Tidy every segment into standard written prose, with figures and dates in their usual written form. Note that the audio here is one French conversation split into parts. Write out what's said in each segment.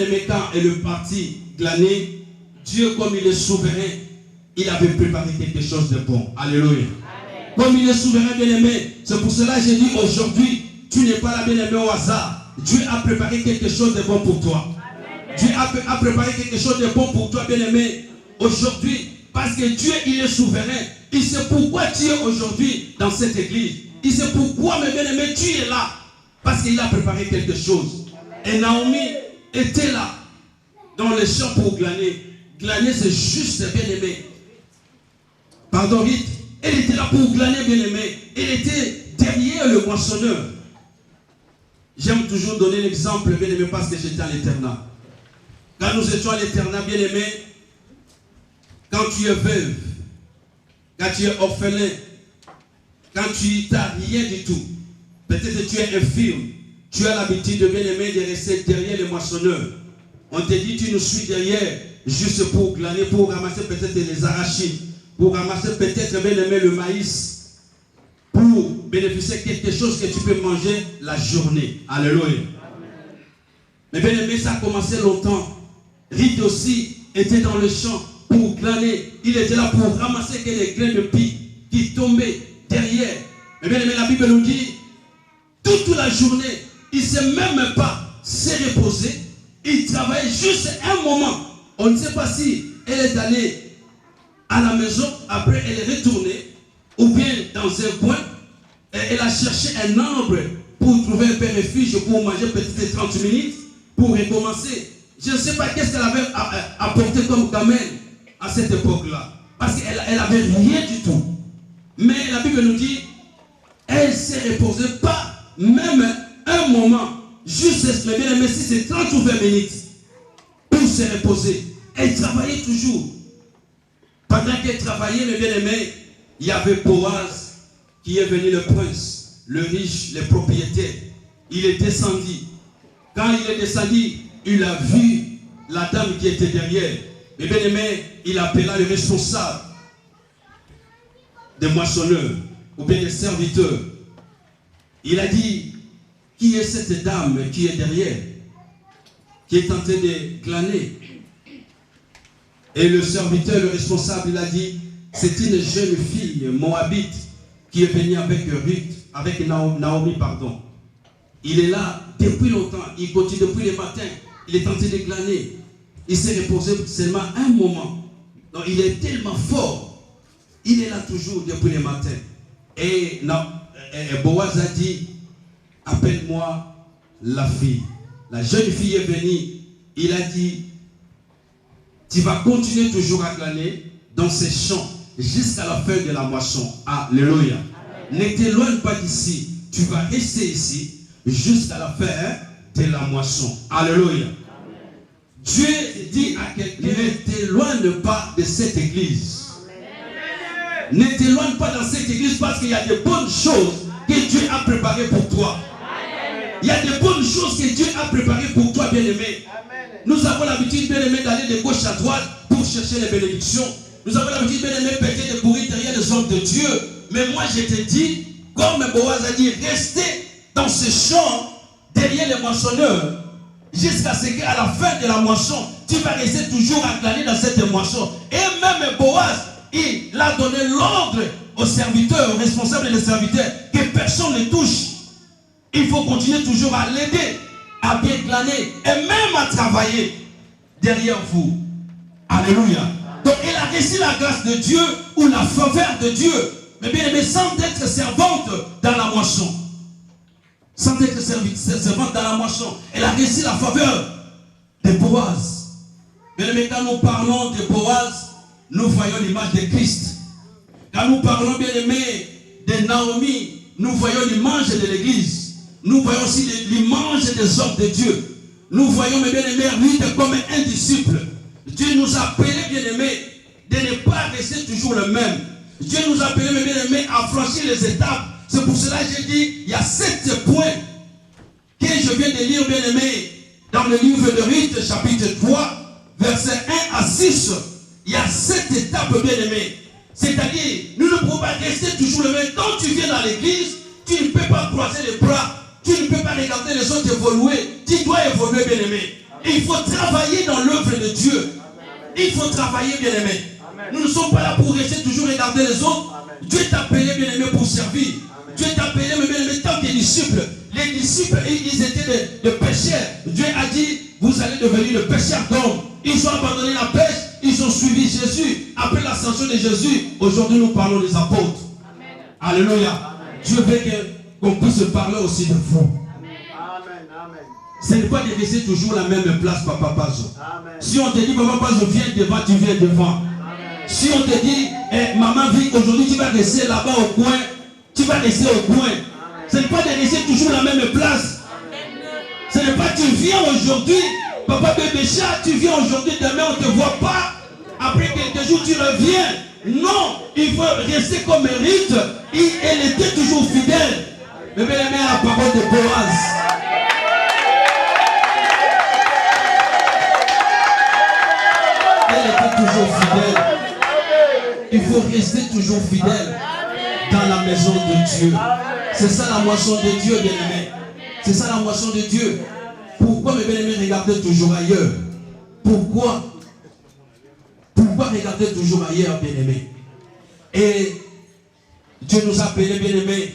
bien-aimé, quand elle est partie glaner, Dieu, comme il est souverain, il avait préparé quelque chose de bon. Alléluia. Amen. Comme il est souverain, bien-aimé, c'est pour cela que j'ai dit aujourd'hui, tu n'es pas là, bien-aimé, au hasard. Dieu a préparé quelque chose de bon pour toi. Amen. Dieu a préparé quelque chose de bon pour toi, bien-aimé, aujourd'hui. Parce que Dieu, il est souverain. Il sait pourquoi tu es aujourd'hui dans cette église. Il sait pourquoi, mes bien-aimés, tu es là. Parce qu'il a préparé quelque chose. Et Naomi était là, dans les champs pour glaner. Glaner, c'est juste, bien-aimé. Pardon, Rite. Elle était là pour glaner, bien-aimé. Elle était derrière le moissonneur. J'aime toujours donner l'exemple, bien-aimé, parce que j'étais à l'internat. Quand nous étions à l'internat, bien-aimé, quand tu es veuve, quand tu es orphelin, quand tu n'as rien du tout, peut-être que tu es infirme, tu as l'habitude de bien-aimé de rester derrière les moissonneurs. On te dit, tu nous suis derrière, juste pour glaner, pour ramasser peut-être les arachides, pour ramasser peut-être bien-aimé le maïs, pour bénéficier de quelque chose que tu peux manger la journée. Alléluia. Mais bien-aimé, ça a commencé longtemps. Rite aussi était dans le champ pour glaner. Il était là pour ramasser les grains de pie qui tombaient derrière. Mais bien aimé, la Bible nous dit, toute la journée, il ne s'est même pas se reposer. Il travaillait juste un moment. On ne sait pas si elle est allée à la maison, après elle est retournée, ou bien dans un coin, et elle a cherché un arbre pour trouver un peu refuge, pour manger peut-être 30 minutes, pour recommencer. Je ne sais pas qu'est-ce qu'elle avait apporté comme gamelle à cette époque-là. Parce qu'elle n'avait rien du tout. Mais la Bible nous dit, elle ne s'est reposée pas, même un moment, juste, mais bien aimé, si c'est 30 ou 20 minutes, pour se reposer. Elle travaillait toujours. Pendant qu'elle travaillait, mes bien-aimés, il y avait Boaz qui est venu, le prince, le riche, le propriétaire. Il est descendu. Quand il est descendu, il a vu la dame qui était derrière. Mais bien aimé, il appela le responsable des moissonneurs ou bien des serviteurs. Il a dit, qui est cette dame qui est derrière, qui est en train de glaner? Et le serviteur, le responsable, il a dit, c'est une jeune fille moabite qui est venue avec Naomi, pardon. Il est là depuis longtemps, il continue depuis le matin, il est en train de glaner. Il s'est reposé seulement un moment. Donc il est tellement fort. Il est là toujours depuis le matin. Et Boaz a dit, appelle-moi la fille. La jeune fille est venue. Il a dit, tu vas continuer toujours à glaner dans ces champs jusqu'à la fin de la moisson. Alléluia. Ne t'éloigne pas d'ici. Tu vas rester ici jusqu'à la fin de la moisson. Alléluia. Dieu dit à quelqu'un, ne t'éloigne pas de cette église. Ne t'éloigne pas dans cette église parce qu'il y a de bonnes choses que Dieu a préparées pour toi. Il y a de bonnes choses que Dieu a préparées pour toi, bien-aimé. Nous avons l'habitude, bien-aimé, d'aller de gauche à droite pour chercher les bénédictions. Nous avons l'habitude, bien-aimé, peut-être de courir derrière les hommes de Dieu. Mais moi, je te dis, comme Boaz a dit, restez dans ce champ derrière les moissonneurs. Jusqu'à ce qu'à la fin de la moisson, tu vas rester toujours à glaner dans cette moisson. Et même Boaz, il a donné l'ordre aux serviteurs, aux responsables des serviteurs, que personne ne touche. Il faut continuer toujours à l'aider, à bien glaner et même à travailler derrière vous. Alléluia. Donc il a reçu la grâce de Dieu ou la faveur de Dieu, mais bien aimé, sans être servante dans la moisson. Sans être servante dans la moisson. Elle a reçu la faveur de Boaz. Bien aimé, quand nous parlons de Boaz, nous voyons l'image de Christ. Quand nous parlons, bien aimé, de Naomi, nous voyons l'image de l'église. Nous voyons aussi l'image des hommes de Dieu. Nous voyons, mes bien-aimés, Ruth comme un disciple. Dieu nous a appelés, bien-aimés, de ne pas rester toujours le même. Dieu nous a appelés, mes bien-aimés, à franchir les étapes. C'est pour cela que j'ai dit, il y a 7 points que je viens de lire, bien-aimés, dans le livre de Ruth, chapitre 3, versets 1 à 6. Il y a 7 étapes, bien-aimés. C'est-à-dire, nous ne pouvons pas rester toujours le même. Quand tu viens dans l'église, tu ne peux pas croiser les bras. Tu ne peux pas regarder les autres évoluer. Tu dois évoluer, bien-aimé. Il faut travailler dans l'œuvre de Dieu. Il faut travailler, bien-aimé. Nous ne sommes pas là pour rester toujours regarder les autres. Dieu t'a appelé, bien-aimé, pour servir. Dieu t'a appelé, bien-aimé, tant que disciples. Les disciples, ils étaient des pêcheurs. Dieu a dit, vous allez devenir des pêcheurs d'hommes. Ils ont abandonné la pêche. Ils ont suivi Jésus. Après l'ascension de Jésus, aujourd'hui nous parlons des apôtres. Amen. Alléluia. Dieu veut qu'on puisse parler aussi de vous. Amen. Amen. Ce n'est pas de laisser toujours la même place, Papa Pazo. Si on te dit, Papa Pazo, viens devant, tu viens devant. Amen. Si on te dit, Maman Vic, aujourd'hui tu vas rester là-bas au coin, tu vas rester au coin. Amen. Ce n'est pas de laisser toujours la même place. Amen. Ce n'est pas tu viens aujourd'hui, Papa Bébécha, tu viens aujourd'hui, demain on ne te voit pas. Après quelques jours tu reviens. Non, il faut rester comme mérite. Elle était toujours fidèle. Mais bien aimé à la parole de Boaz. Elle était toujours fidèle. Il faut rester toujours fidèle dans la maison de Dieu. C'est ça la moisson de Dieu, bien aimé. C'est ça la moisson de Dieu. Pourquoi, mes bien-aimés, regarder toujours ailleurs? Pourquoi regarder toujours ailleurs, bien-aimés? Et Dieu nous a appelés, bien-aimés,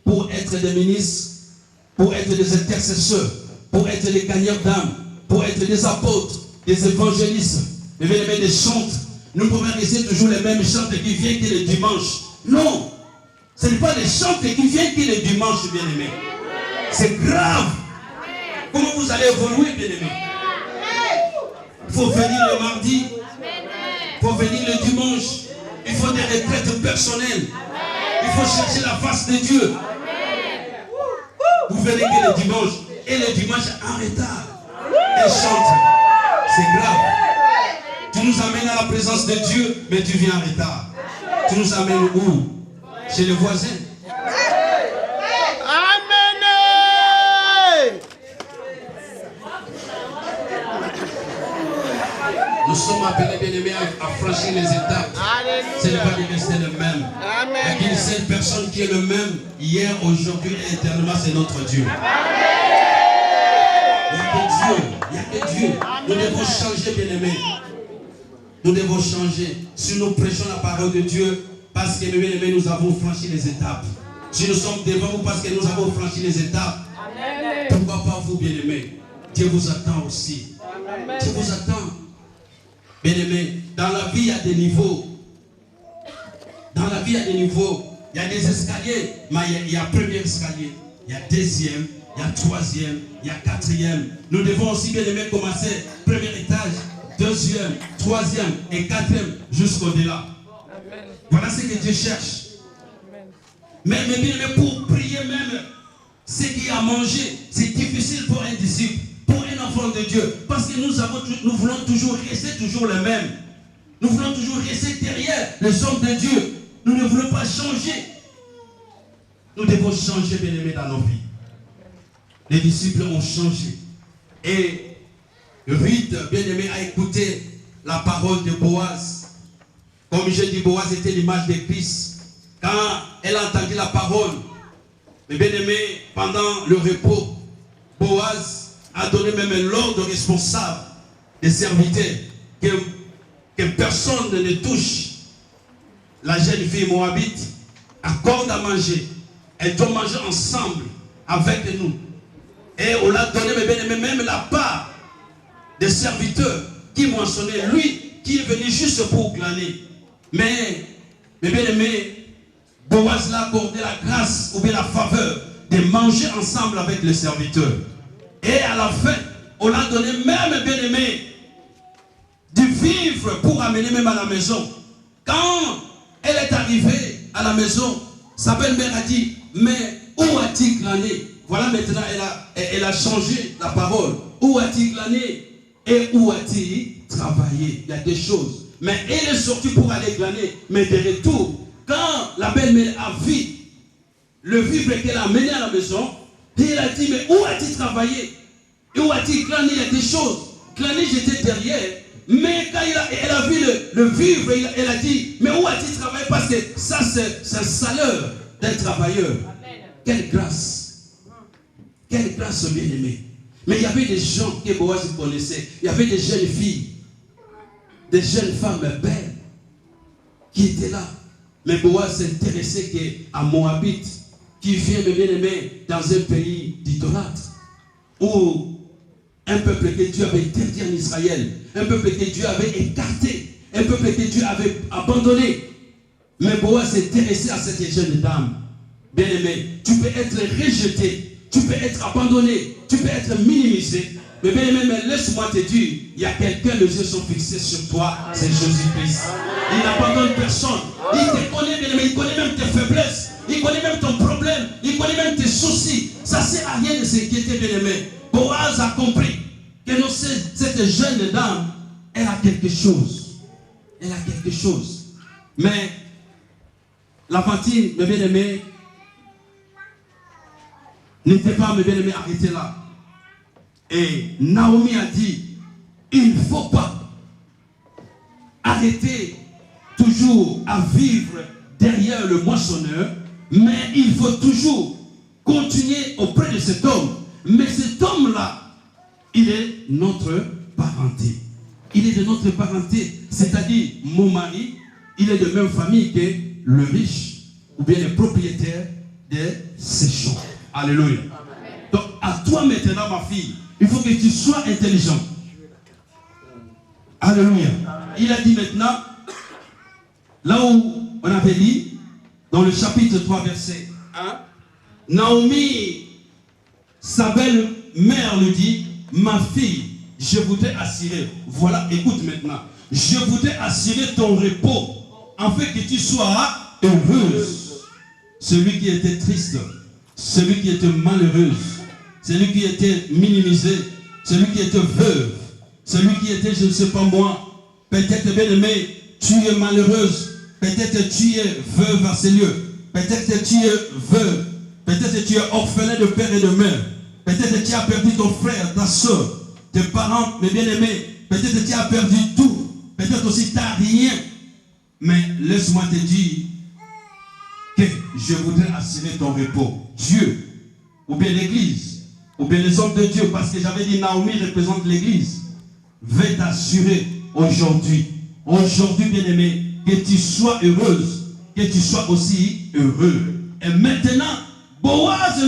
pour être des ministres, pour être des intercesseurs, pour être des gagnants d'âme, pour être des apôtres, des évangélistes, mes bien-aimés, des chantres. Nous pouvons rester toujours les mêmes chantres qui viennent que le dimanche. Non, ce n'est pas les chantres qui viennent que le dimanche, bien-aimés. C'est grave. Comment vous allez évoluer, bien-aimés? Il faut venir le mardi. Il faut venir le dimanche. Il faut des retraites personnelles. Il faut chercher la face de Dieu. Vous venez que le dimanche. Et le dimanche en retard. Et chante. C'est grave. Tu nous amènes à la présence de Dieu, mais tu viens en retard. Tu nous amènes où? Chez les voisins. Nous sommes appelés, bien-aimés, à franchir les étapes. Ce n'est pas de rester le même. Il y a une seule personne qui est le même hier, aujourd'hui et éternellement, c'est notre Dieu. Il n'y a que Dieu. Il n'y a que Dieu. Nous devons changer, bien-aimés. Nous devons changer. Si nous prêchons la parole de Dieu, parce que, bien-aimés, nous avons franchi les étapes. Si nous sommes devant vous, parce que nous avons franchi les étapes. Pourquoi pas vous, bien-aimés? Dieu vous attend aussi. Dieu vous attend. Bien-aimés, dans la vie, il y a des niveaux. Dans la vie, il y a des niveaux. Il y a des escaliers. Mais il y a premier escalier. Il y a deuxième. Il y a troisième. Il y a quatrième. Nous devons aussi, bien-aimés, commencer premier étage, deuxième, troisième et quatrième jusqu'au-delà. Voilà ce que Dieu cherche. Mais bien-aimés, pour prier même, ce qu'il y a à manger, c'est difficile pour un disciple. Pour un enfant de Dieu. Parce que nous voulons toujours rester toujours les mêmes. Nous voulons toujours rester derrière les hommes de Dieu. Nous ne voulons pas changer. Nous devons changer, bien-aimés, dans nos vies. Les disciples ont changé. Et Ruth, bien-aimé, a écouté la parole de Boaz. Comme je dis, Boaz était l'image de Christ. Quand elle a entendu la parole, mais bien-aimé, pendant le repos, Boaz a donné même l'ordre responsable des serviteurs que personne ne touche la jeune fille moabite, accorde à manger. Elle doit manger ensemble avec nous. Et on l'a donné même la part des serviteurs qui mentionnaient lui qui est venu juste pour glaner. Mais bien aimé, Boaz l'a accordé la grâce ou bien la faveur de manger ensemble avec les serviteurs. Et à la fin, on a donné même, bien aimé, du vivre pour amener même à la maison. Quand elle est arrivée à la maison, sa belle-mère a dit, mais où a-t-il glané? Voilà, maintenant elle a changé la parole. Où a-t-il glané et où a-t-il travaillé? Il y a des choses. Mais elle est sortie pour aller glaner. Mais de retour, quand la belle-mère a vu le vivre qu'elle a amené à la maison, et elle a dit, mais où a-t-il travaillé? Et où a-t-il glané? Il y a des choses. Glané, j'étais derrière. Mais quand elle a vu le vivre, elle a dit, mais où a-t-il travaillé? Parce que ça, c'est un salaire d'un travailleur. Amen. Quelle grâce. Quelle grâce, bien-aimé. Mais il y avait des gens que Boaz connaissait. Il y avait des jeunes filles, des jeunes femmes belles qui étaient là. Mais Boaz s'intéressait à Moabite, qui vient de bien aimé dans un pays d'idolâtres, où un peuple que Dieu avait interdit en Israël, un peuple que Dieu avait écarté, un peuple que Dieu avait abandonné. Mais Boaz s'intéressait à cette jeune dame. Bien aimé, tu peux être rejeté, tu peux être abandonné, tu peux être minimisé. Mais bien aimé, mais laisse-moi te dire, il y a quelqu'un, les yeux sont fixés sur toi, c'est Jésus-Christ. Il n'abandonne personne. Il te connaît, bien aimé, il connaît même tes faiblesses, il connaît même ton problème, il connaît même tes soucis. Ça ne sert à rien de s'inquiéter, bien aimé. Boaz a compris que cette jeune dame, elle a quelque chose. Elle a quelque chose. Mais l'aventure, mes bien-aimés, n'était pas, mes bien-aimés, arrêtée là. Et Naomi a dit, il ne faut pas arrêter toujours à vivre derrière le moissonneur, mais il faut toujours continuer auprès de cet homme. Mais cet homme-là, il est notre parenté. Il est de notre parenté, c'est-à-dire mon mari, il est de même famille que le riche ou bien le propriétaire de ces champs. Alléluia. Donc à toi maintenant, ma fille, il faut que tu sois intelligent. Alléluia. Il a dit maintenant, là où on avait dit, dans le chapitre 3, verset 1, Naomi, sa belle-mère lui dit, ma fille, je voudrais assurer, voilà, écoute maintenant, je voudrais assurer ton repos, afin que tu sois heureuse. Celui qui était triste, celui qui était malheureuse, celui qui était minimisé, celui qui était veuve, celui qui était, je ne sais pas moi, peut-être bien aimé, tu es malheureuse, peut-être tu es veuve à ces lieux, peut-être tu es veuve, peut-être tu es orphelin de père et de mère, peut-être tu as perdu ton frère, ta soeur, tes parents, mes bien-aimés, peut-être tu as perdu tout, peut-être aussi tu n'as rien, mais laisse-moi te dire que je voudrais assurer ton repos. Dieu, ou bien l'église, ou bien les hommes de Dieu, parce que j'avais dit Naomi représente l'église, veut t'assurer aujourd'hui, bien-aimé, que tu sois heureuse, que tu sois aussi heureux. Et maintenant, Boaz,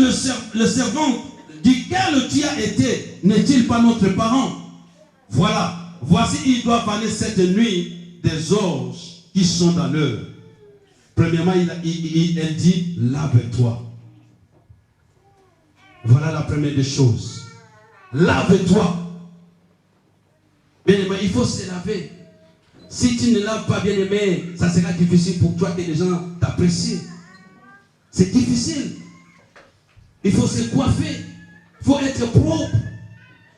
le servant duquel tu as été, n'est-il pas notre parent? Voilà, voici, il doit parler cette nuit des orges qui sont dans l'heure. Premièrement, elle dit, lave-toi. Voilà la première des choses. Lave-toi. Bien aimé, il faut se laver. Si tu ne laves pas, bien aimé, ça sera difficile pour toi que les gens t'apprécient. C'est difficile. Il faut se coiffer. Il faut être propre.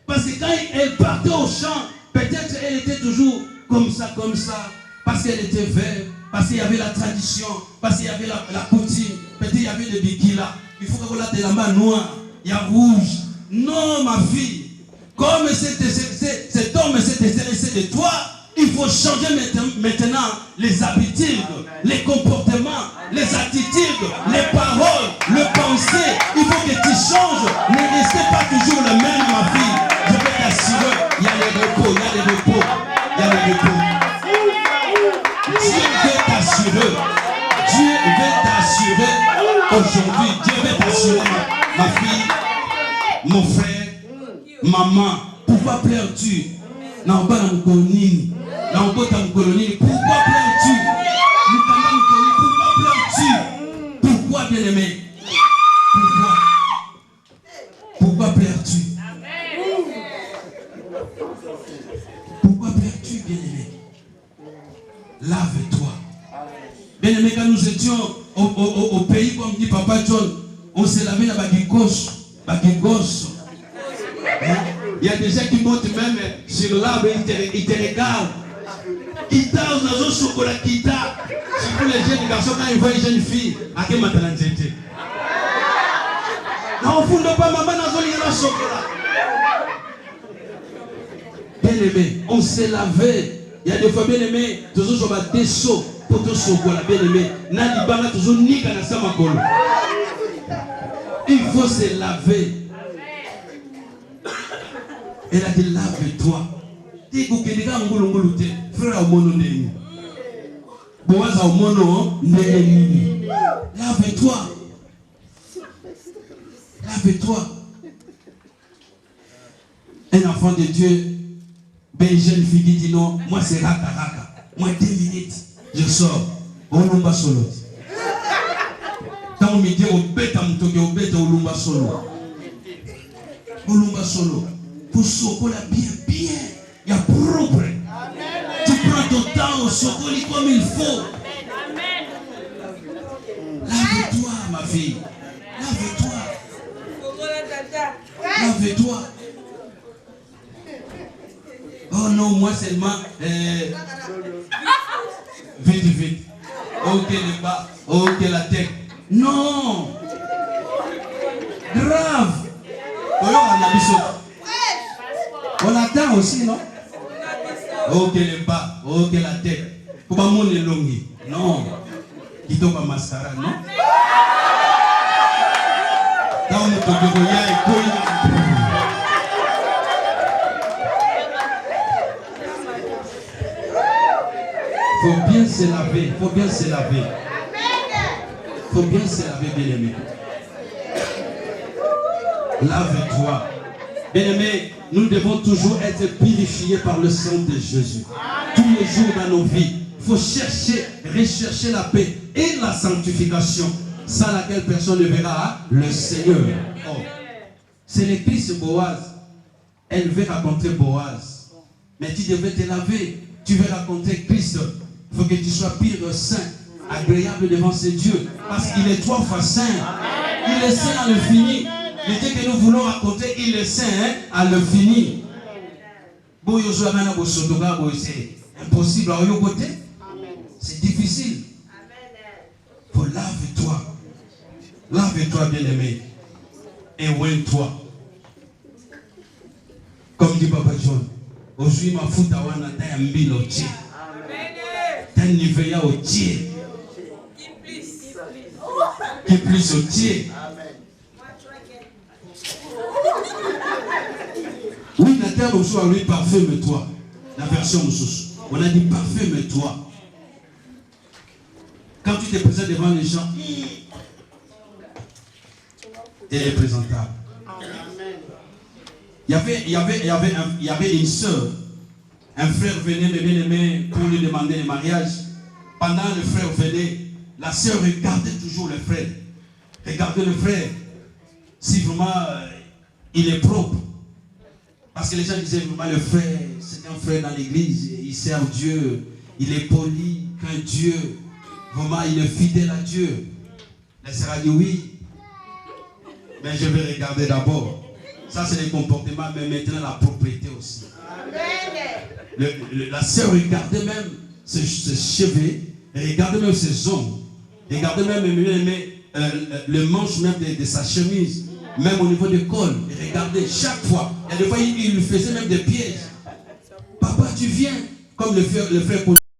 Parce que quand elle partait au champ, peut-être elle était toujours comme ça. Parce qu'elle était veuve, parce qu'il y avait la tradition, parce qu'il y avait la coutume, peut-être il y avait des bikis là. Il faut que vous l'ayez la main noire, il y a rouge. Non, ma fille. Comme cet homme s'est intéressé de toi, il faut changer maintenant les habitudes, les comportements, les attitudes, les paroles, le penser. Il faut que tu changes. Ne restez pas toujours le même, ma fille. Je vais t'assurer, il y a le repos, il y a le repos, il y a le repos. Dieu veut t'assurer. Dieu veut t'assurer aujourd'hui. Dieu veut t'assurer, ma fille, mon frère, maman. Pourquoi pleures-tu? Pourquoi pleures-tu? Pourquoi pleures-tu? Pourquoi, bien-aimé? Pourquoi pleures-tu? Pourquoi pleures-tu, bien-aimé? Lave-toi. Bien-aimé, quand nous étions au pays, comme dit Papa John, on s'est lavé la bagigos. Il y a des gens qui montent même sur l'arbre et ils te regardent. Kita, on a un chocolat kita. Surtout les jeunes garçons, quand ils voient une jeune fille, à quel matin on dit? Non, on ne pas maman dans un chocolat. Bien aimé, on s'est lavé. Il y a des fois, bien aimé, toujours sur des seaux pour te chocolat. Bien aimé, n'a pas toujours ni qu'à la il faut se laver. Elle a dit lave-toi. Dis que les gars ont frère au mono nemi. Boaz au mono nemi. Lave-toi. Lave-toi. Un enfant de Dieu, ben jeune fille qui dit non, moi c'est raka. Moi 2 minutes, je sors. On lumba solo. Quand on me dit au bête à m'toke au bête au lumba solo. Au lumba solo. Pour soco la bien, il y a propre. Tu prends ton temps au soco comme il faut. Lave-toi ma fille. Lave-toi. Lave-toi. Oh non, moi seulement. Vite. Ok les bas, ok la tête. Non. Grave. On attend aussi, non? Ok les bas, ok la tête. Comment mon est longue? Non. Qui tombe à mascara, non? Dans le faut bien se laver, faut bien se laver. Faut bien se laver, bien-aimé. Lave-toi. Bien-aimé, nous devons toujours être purifiés par le sang de Jésus. Tous les jours dans nos vies, il faut rechercher la paix et la sanctification, sans laquelle personne ne verra le Seigneur. Oh. C'est l'église Boaz. Elle veut raconter Boaz. Mais tu devais te laver. Tu veux raconter Christ. Il faut que tu sois pire, saint, agréable devant ses dieux. Parce qu'il est 3 fois saint. Il est saint à l'infini. Le Dieu que nous voulons raconter, il est saint à l'infini. C'est impossible à l'autre côté. C'est difficile. Faut lave-toi. Lave-toi, bien-aimé. Et oigne-toi. Comme dit Papa John. Aujourd'hui, ma fout à wana ta yambi au tiers. Ta niveau au tiers. Qui plus au tiers. Oui, la terre aussi a lui parfume-toi. La version Moussous. On a dit parfume-toi. Quand tu te présentes devant les gens, tu es présentable. Il y avait une soeur. Un frère venait me bien-aimer pour lui demander le mariage. Pendant le frère venait, la soeur regardait toujours le frère. Regardez le frère. Si vraiment il est propre. Parce que les gens disaient vraiment le frère, c'est un frère dans l'église, il sert Dieu, il est poli, qu'un Dieu, vraiment il est fidèle à Dieu. La sœur a dit oui, mais je vais regarder d'abord. Ça c'est le comportement, mais maintenant la propriété aussi. La sœur regardait même ses cheveux, regardait même ses ongles, regardait même le manche même de sa chemise. Même au niveau du col, il regardait chaque fois. Et des fois, il lui faisait même des pièges. Papa, tu viens. Comme le frère